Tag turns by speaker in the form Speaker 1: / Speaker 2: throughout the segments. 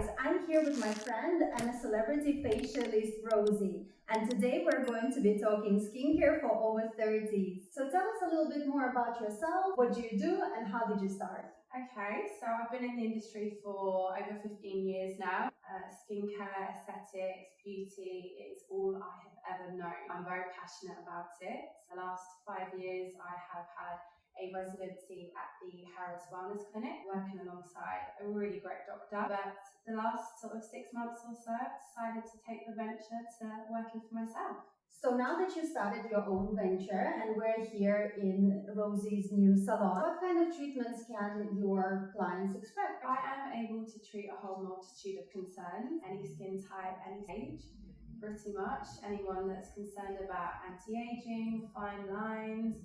Speaker 1: guys, I'm here with my friend and a celebrity facialist, Rosie, and today we're going to be talking skincare for over 30s. So tell us a little bit more about yourself, what do you do, and how did you start?
Speaker 2: Okay, so I've been in the industry for over 15 years now. Skincare, aesthetics, beauty, it's all I have ever known. I'm very passionate about it. The last 5 years I have had a residency at the Harrods Wellness Clinic, working alongside a really great doctor. But the last sort of 6 months or so, I decided to take the venture to working for myself.
Speaker 1: So now that you started your own venture and we're here in Rosie's new salon, what kind of treatments can your clients expect?
Speaker 2: I am able to treat a whole multitude of concerns, any skin type, any age, pretty much. Anyone that's concerned about anti-aging, fine lines,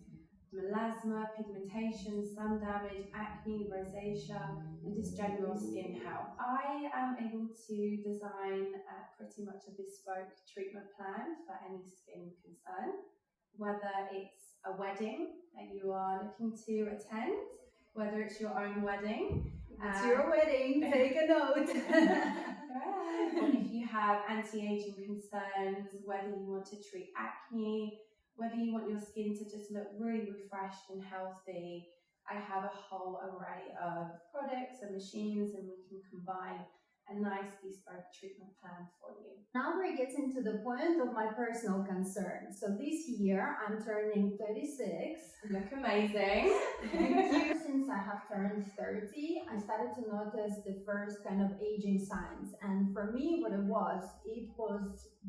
Speaker 2: melasma, pigmentation, sun damage, acne, rosacea, and just general skin health. I am able to design pretty much a bespoke treatment plan for any skin concern, whether it's a wedding that you are looking to attend, whether it's your own wedding.
Speaker 1: It's your wedding, take a note.
Speaker 2: If you have anti-aging concerns, whether you want to treat acne, whether you want your skin to just look really refreshed and healthy, I have a whole array of products and machines, and we can combine a nice bespoke treatment plan for you.
Speaker 1: Now we're getting to the point of my personal concern. So this year I'm turning 36.
Speaker 2: You look amazing.
Speaker 1: Thank you. Since I have turned 30, I started to notice the first kind of aging signs. And for me, what it was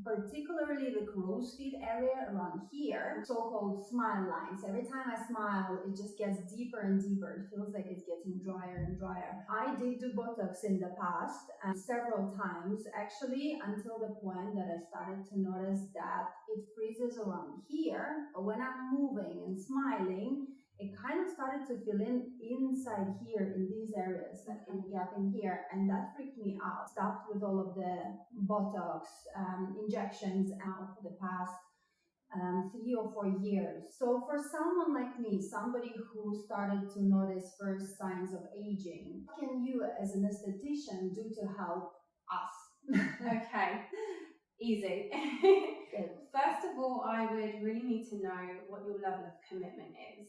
Speaker 1: particularly the crow's feet area around here, so-called smile lines. Every time I smile, it just gets deeper and deeper. It feels like it's getting drier and drier. I did do Botox in the past, several times actually, until the point that I started to notice that it freezes around here. But when I'm moving and smiling, it kind of started to fill in inside here in these areas, like in the gap in here, and that freaked me out. Stopped with all of the Botox injections out for the past 3 or 4 years. So for someone like me, somebody who started to notice first signs of aging, what can you as an esthetician do to help us?
Speaker 2: Okay, easy.
Speaker 1: Good.
Speaker 2: First of all, I would really need to know what your level of commitment is,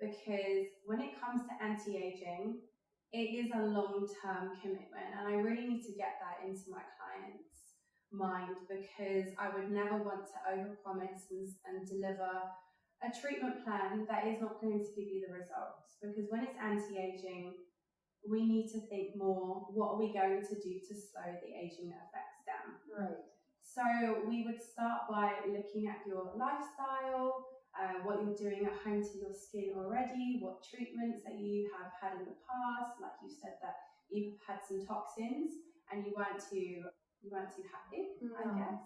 Speaker 2: because when it comes to anti-aging, it is a long-term commitment, and I really need to get that into my clients' mind, because I would never want to overpromise and deliver a treatment plan that is not going to give you the results. Because when it's anti-aging, we need to think more, what are we going to do to slow the aging effects down?
Speaker 1: Right.
Speaker 2: So we would start by looking at your lifestyle, what you're doing at home to your skin already, what treatments that you have had in the past. Like you said that you've had some toxins and you weren't too happy, no. I guess.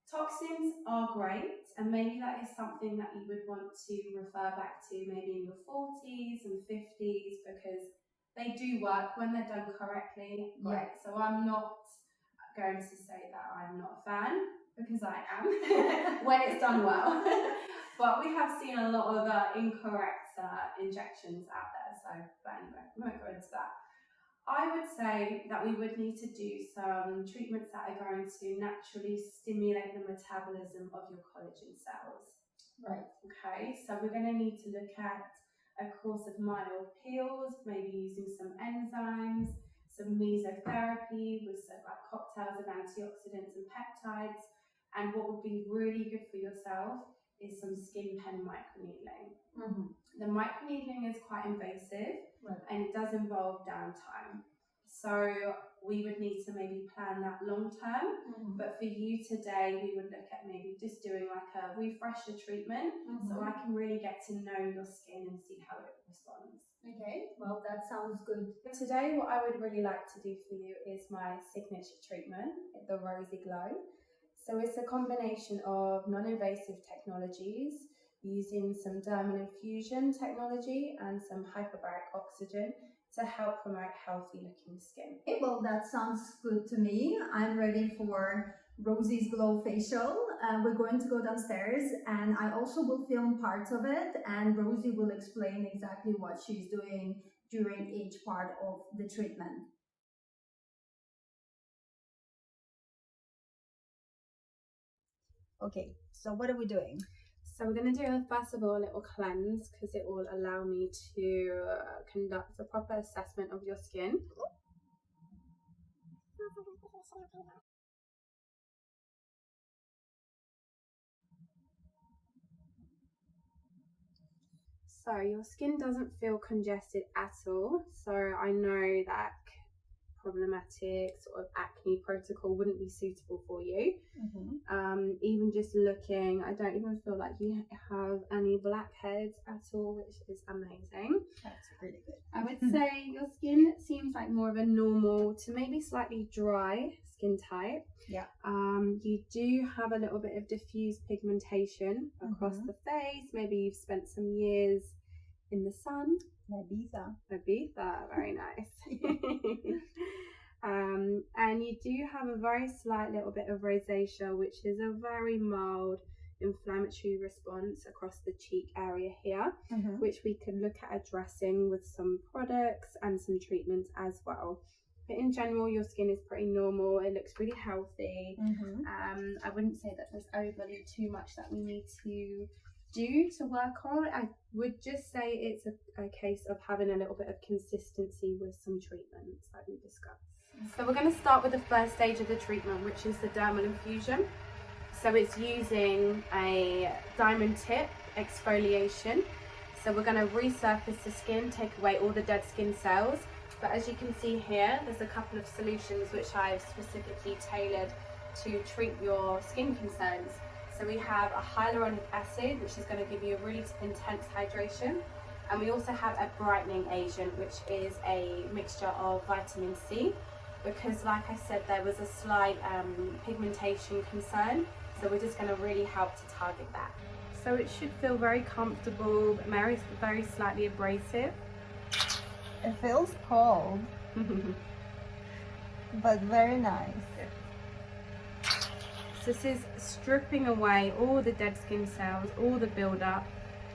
Speaker 2: Toxins are great, and maybe that is something that you would want to refer back to maybe in your 40s and 50s, because they do work when they're done correctly. Right. So I'm not going to say that I'm not a fan, because I am when it's done well. But we have seen a lot of incorrect injections out there. But anyway, we won't go into that. I would say that we would need to do some treatments that are going to naturally stimulate the metabolism of your collagen cells.
Speaker 1: Right.
Speaker 2: Okay, so we're going to need to look at a course of mild peels, maybe using some enzymes, some mesotherapy with some cocktails of antioxidants and peptides. And what would be really good for yourself is some skin pen microneedling.
Speaker 1: Mm-hmm.
Speaker 2: The microneedling is quite invasive, right, and it does involve downtime. So we would need to maybe plan that long term. Mm-hmm. But for you today, we would look at maybe just doing like a refresher treatment, mm-hmm, so I can really get to know your skin and see how it responds.
Speaker 1: Okay, well, that sounds good.
Speaker 2: Today, what I would really like to do for you is my signature treatment, the Rosie Glow. So it's a combination of non-invasive technologies using some dermal infusion technology and some hyperbaric oxygen to help promote healthy looking skin.
Speaker 1: Okay, well, that sounds good to me. I'm ready for Rosie's Glow facial. We're going to go downstairs, and I also will film parts of it, and Rosie will explain exactly what she's doing during each part of the treatment. Okay, so what are we doing?
Speaker 2: So we're going to do, first of all, a little cleanse because it will allow me to conduct a proper assessment of your skin. So your skin doesn't feel congested at all. So I know that problematic sort of acne protocol wouldn't be suitable for you. Even just looking, I don't even feel like you have any blackheads at all, which is amazing.
Speaker 1: That's really good.
Speaker 2: I would say your skin seems like more of a normal to maybe slightly dry skin type.
Speaker 1: Yeah.
Speaker 2: You do have a little bit of diffuse pigmentation across the face. Maybe you've spent some years in the sun. Ibiza, very nice. And you do have a very slight little bit of rosacea, which is a very mild inflammatory response across the cheek area here, which we could look at addressing with some products and some treatments as well. But in general, your skin is pretty normal. It looks really healthy. I wouldn't say that there's overly too much that we need to do to work on. I would just say it's a case of having a little bit of consistency with some treatments like we discussed. So we're going to start with the first stage of the treatment, which is the dermal infusion. So it's using a diamond tip exfoliation. So we're going to resurface the skin, take away all the dead skin cells. But as you can see here, there's a couple of solutions which I've specifically tailored to treat your skin concerns. So we have a hyaluronic acid, which is going to give you a really intense hydration. And we also have a brightening agent, which is a mixture of vitamin C, because like I said, there was a slight pigmentation concern. So we're just going to really help to target that. So it should feel very comfortable, but very slightly abrasive.
Speaker 1: It feels cold, but very nice.
Speaker 2: So this is stripping away all the dead skin cells, all the buildup,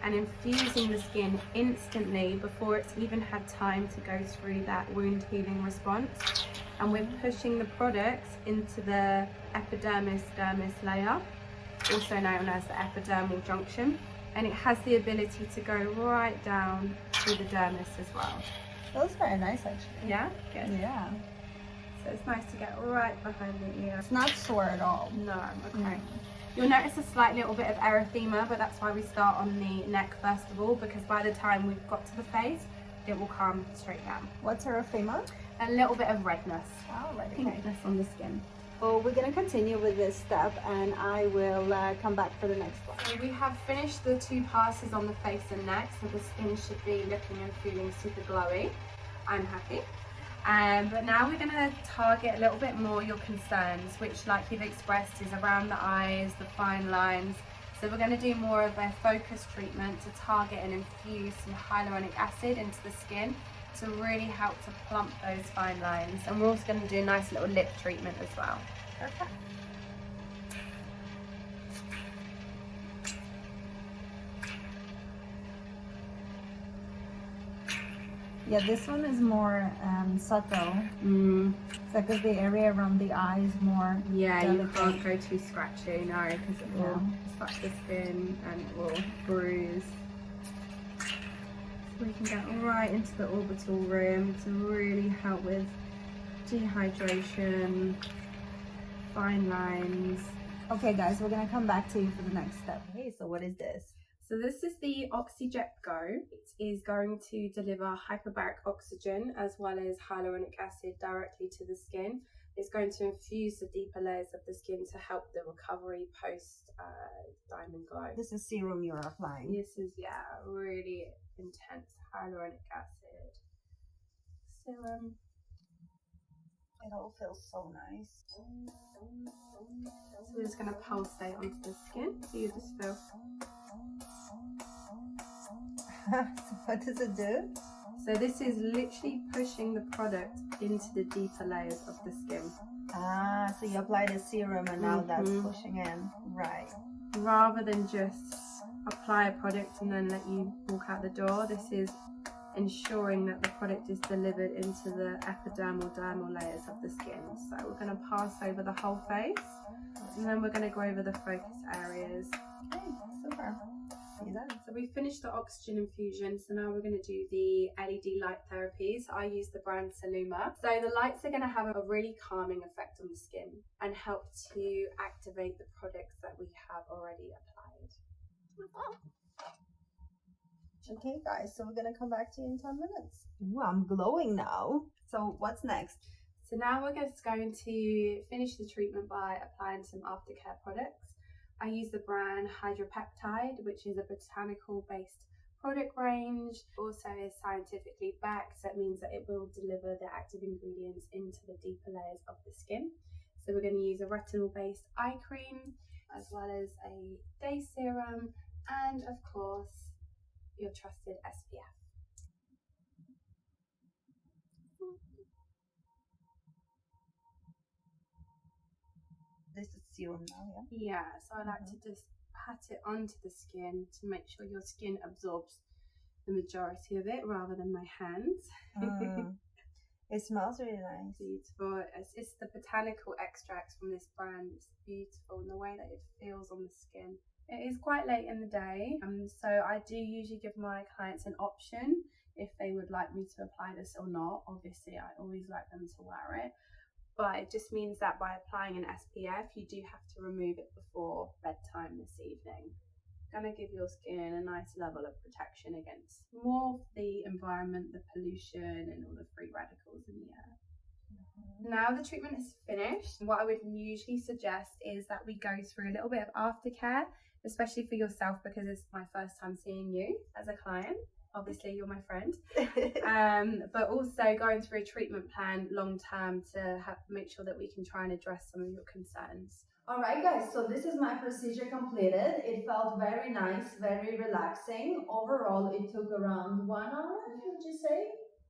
Speaker 2: and infusing the skin instantly before it's even had time to go through that wound healing response. And we're pushing the products into the epidermis-dermis layer, also known as the epidermal junction, and it has the ability to go right down to the dermis as well.
Speaker 1: Feels very nice, actually.
Speaker 2: Yeah? Good.
Speaker 1: Yeah.
Speaker 2: So it's nice to get right behind the ear.
Speaker 1: It's not sore at all.
Speaker 2: No, okay. You'll notice a slight little bit of erythema, but that's why we start on the neck first of all, because by the time we've got to the face, it will calm straight down.
Speaker 1: What's erythema?
Speaker 2: A little bit of redness.
Speaker 1: Oh, right.
Speaker 2: Pinkness on the skin.
Speaker 1: Well, we're going to continue with this step, and I will come back for the next one.
Speaker 2: So we have finished the 2 passes on the face and neck, so the skin should be looking and feeling super glowy. I'm happy. But now we're going to target a little bit more your concerns, which, like you've expressed, is around the eyes, the fine lines. So we're going to do more of a focused treatment to target and infuse some hyaluronic acid into the skin to really help to plump those fine lines. And we're also going to do a nice little lip treatment as well.
Speaker 1: Perfect. Yeah, this one is more subtle. So because the area around the eye is more delicate.
Speaker 2: You can't go too scratchy, no, because it will touch the skin and it will bruise. So we can get right into the orbital rim to really help with dehydration, fine lines.
Speaker 1: Okay guys, we're going to come back to you for the next step. Okay, so what is this?
Speaker 2: So this is the OxyJet Go. It is going to deliver hyperbaric oxygen as well as hyaluronic acid directly to the skin. It's going to infuse the deeper layers of the skin to help the recovery post diamond glow.
Speaker 1: This is serum you're applying.
Speaker 2: This is, really intense hyaluronic acid serum.
Speaker 1: It all feels so nice.
Speaker 2: So we're just going to pulsate onto the skin so you just feel.
Speaker 1: So what does it do?
Speaker 2: So this is literally pushing the product into the deeper layers of the skin.
Speaker 1: Ah, so you apply the serum and now that's pushing in. Right.
Speaker 2: Rather than just apply a product and then let you walk out the door, this is ensuring that the product is delivered into the epidermal dermal layers of the skin. So we're going to pass over the whole face, and then we're going to go over the focus areas.
Speaker 1: Okay, super.
Speaker 2: So we finished the oxygen infusion, so now we're going to do the LED light therapies. I use the brand Saluma. So the lights are going to have a really calming effect on the skin and help to activate the products that we have already applied.
Speaker 1: Okay guys, so we're gonna come back to you in 10 minutes. Ooh, I'm glowing now. So what's next?
Speaker 2: So now we're just going to finish the treatment by applying some aftercare products. I use the brand Hydropeptide, which is a botanical based product range. Also is scientifically backed, so that means that it will deliver the active ingredients into the deeper layers of the skin. So we're going to use a retinol based eye cream, as well as a day serum, and of course your trusted SPF.
Speaker 1: This is serum now, yeah?
Speaker 2: Yeah, so I like to just pat it onto the skin to make sure your skin absorbs the majority of it rather than my hands.
Speaker 1: It smells really nice.
Speaker 2: Beautiful. It's the botanical extracts from this brand. It's beautiful in the way that it feels on the skin. It is quite late in the day, so I do usually give my clients an option if they would like me to apply this or not. Obviously, I always like them to wear it, but it just means that by applying an SPF, you do have to remove it before bedtime this evening. Gonna give your skin a nice level of protection against more of the environment, the pollution, and all the free radicals in the air. Now the treatment is finished, what I would usually suggest is that we go through a little bit of aftercare, especially for yourself, because it's my first time seeing you as a client. Obviously you're my friend, but also going through a treatment plan long term to make sure that we can try and address some of your concerns.
Speaker 1: Alright guys, so this is my procedure completed. It felt very nice, very relaxing. Overall it took around 1 hour, would you say?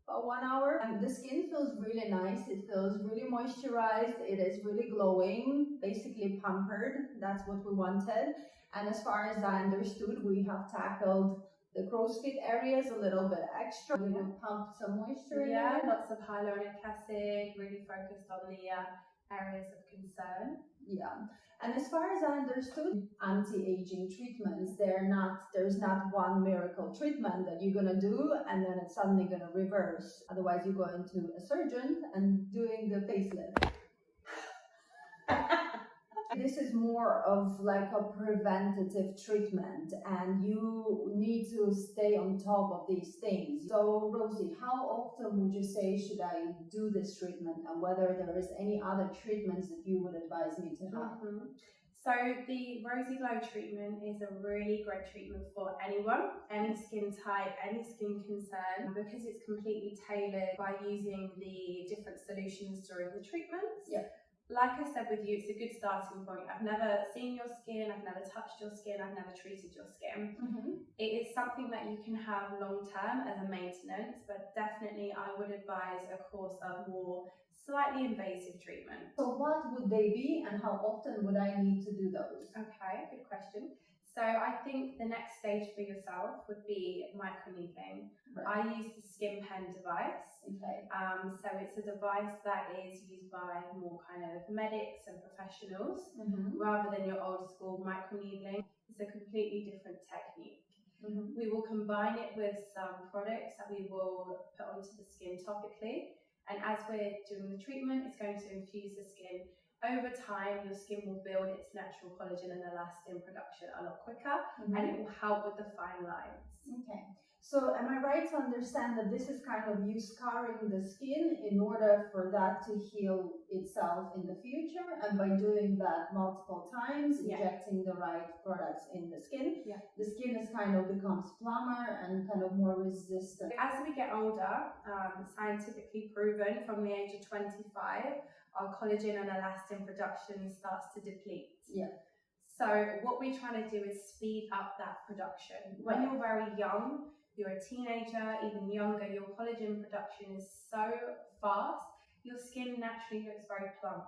Speaker 1: About 1 hour. And the skin feels really nice. It feels really moisturized. It is really glowing, basically pampered. That's what we wanted. And as far as I understood, we have tackled the crow's feet areas a little bit extra. We will pump some moisture.
Speaker 2: Yeah, lots of hyaluronic acid, really focused on the areas of concern.
Speaker 1: Yeah, and as far as I understood, anti-aging treatments, there's not one miracle treatment that you're gonna do and then it's suddenly gonna reverse. Otherwise you're going to a surgeon and doing the facelift. This is more of like a preventative treatment and you need to stay on top of these things. So Rosie, how often would you say should I do this treatment, and whether there is any other treatments that you would advise me to have?
Speaker 2: So the Rosie Glow treatment is a really great treatment for anyone, any skin type, any skin concern, because it's completely tailored by using the different solutions during the treatments.
Speaker 1: Yeah.
Speaker 2: Like I said with you, it's a good starting point. I've never seen your skin, I've never touched your skin, I've never treated your skin. It is something that you can have long term as a maintenance, but definitely I would advise a course of more slightly invasive treatment.
Speaker 1: So what would they be and how often would I need to do those?
Speaker 2: Okay, good question. So I think the next stage for yourself would be microneedling.
Speaker 1: Right.
Speaker 2: I use the skin pen device.
Speaker 1: Okay.
Speaker 2: So it's a device that is used by more kind of medics and professionals rather than your old school microneedling. It's a completely different technique. We will combine it with some products that we will put onto the skin topically. And as we're doing the treatment, it's going to infuse the skin. Over time, your skin will build its natural collagen and elastin production a lot quicker, and it will help with the fine lines.
Speaker 1: Okay. So am I right to understand that this is kind of you scarring the skin in order for that to heal itself in the future, and by doing that multiple times, injecting the right products in the skin, the skin is kind of becomes plumper and kind of more resistant?
Speaker 2: As we get older, scientifically proven from the age of 25, our collagen and elastin production starts to deplete. So what we're trying to do is speed up that production. When you're very young, you're a teenager, even younger, your collagen production is so fast, your skin naturally looks very plump.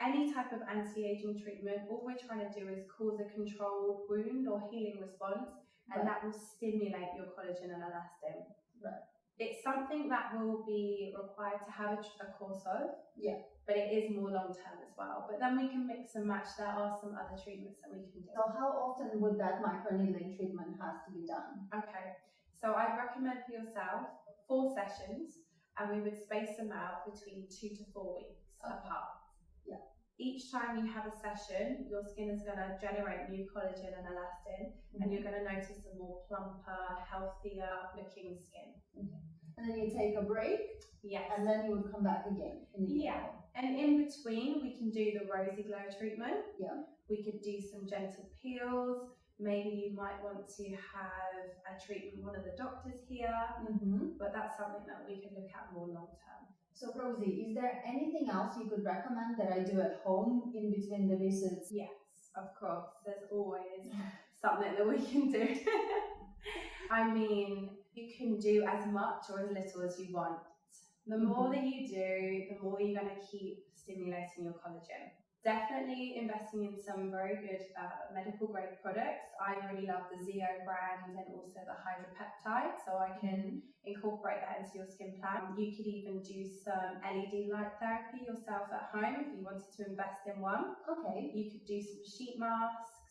Speaker 2: Any type of anti-aging treatment, all we're trying to do is cause a controlled wound or healing response, and that will stimulate your collagen and elastin.
Speaker 1: Right.
Speaker 2: It's something that will be required to have a course of.
Speaker 1: Yeah.
Speaker 2: But it is more long term as well. But then we can mix and match. There are some other treatments that we can do.
Speaker 1: So how often would that microneedling treatment has to be done?
Speaker 2: Okay, so I'd recommend for yourself 4 sessions, and we would space them out between 2 to 4 weeks apart.
Speaker 1: Yeah.
Speaker 2: Each time you have a session, your skin is going to generate new collagen and elastin, and you're going to notice a more plumper, healthier looking skin.
Speaker 1: Okay. And then you take a break.
Speaker 2: Yes.
Speaker 1: And then you would come back again.
Speaker 2: And in between, we can do the Rosie Glow treatment.
Speaker 1: Yeah.
Speaker 2: We could do some gentle peels. Maybe you might want to have a treatment with one of the doctors here, but that's something that we could look at more long term.
Speaker 1: So Rosie, is there anything else you could recommend that I do at home in between the visits?
Speaker 2: Yes, of course. There's always something that we can do. I mean, you can do as much or as little as you want. The more that you do, the more you're going to keep stimulating your collagen. Definitely investing in some very good medical grade products. I really love the Zeo brand and also the hydropeptide, so I can incorporate that into your skin plan. You could even do some LED light therapy yourself at home if you wanted to invest in one.
Speaker 1: Okay.
Speaker 2: You could do some sheet masks.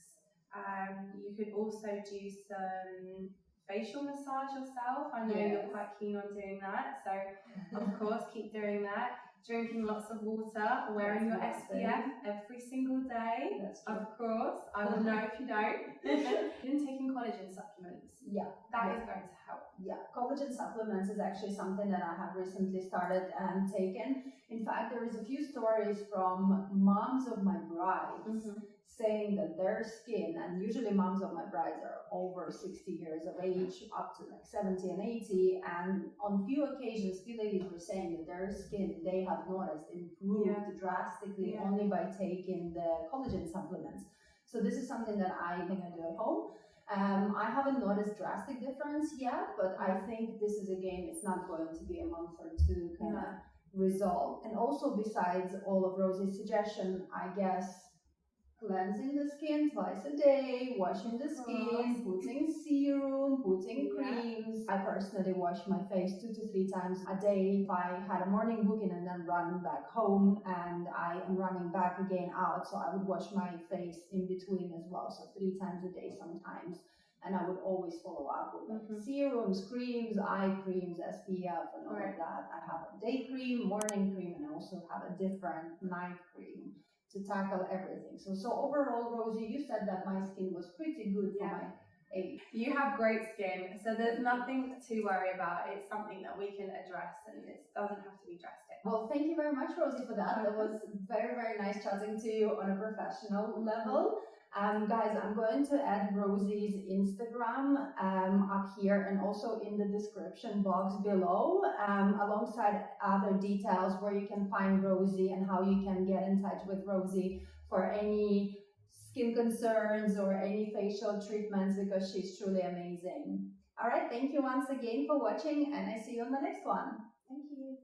Speaker 2: You could also do some facial massage yourself. I know you're quite keen on doing that, so of course keep doing that. Drinking lots of water, wearing your SPF every single day. Of course, I will know if you don't. And taking collagen supplements.
Speaker 1: Yeah.
Speaker 2: That is going to help.
Speaker 1: Yeah, collagen supplements is actually something that I have recently started taking. In fact, there is a few stories from moms of my brides saying that their skin, and usually moms of my brides are over 60 years of age, up to like 70 and 80, and on few occasions, few ladies were saying that their skin, they have noticed, improved drastically only by taking the collagen supplements. So this is something that I think I do at home. I haven't noticed drastic difference yet, but I think this is, again, it's not going to be a month or two kind of result. And also, besides all of Rosie's suggestion, I guess cleansing the skin twice a day, washing the skin, putting serum, putting creams. I personally wash my face 2 to 3 times a day. If I had a morning booking and then run back home and I am running back again out, so I would wash my face in between as well, so 3 times a day sometimes. And I would always follow up with like serums, creams, eye creams, SPF, and all of that. I have a day cream, morning cream, and I also have a different night cream to tackle everything. So overall, Rosie, you said that my skin was pretty good for my age.
Speaker 2: You have great skin, so there's nothing to worry about. It's something that we can address, and it doesn't have to be drastic.
Speaker 1: Well, thank you very much, Rosie, for that. That was very, very nice chatting to you on a professional level. Guys, I'm going to add Rosie's Instagram up here and also in the description box below, alongside other details where you can find Rosie and how you can get in touch with Rosie for any skin concerns or any facial treatments, because she's truly amazing. All right, thank you once again for watching, and I see you on the next one. Thank you.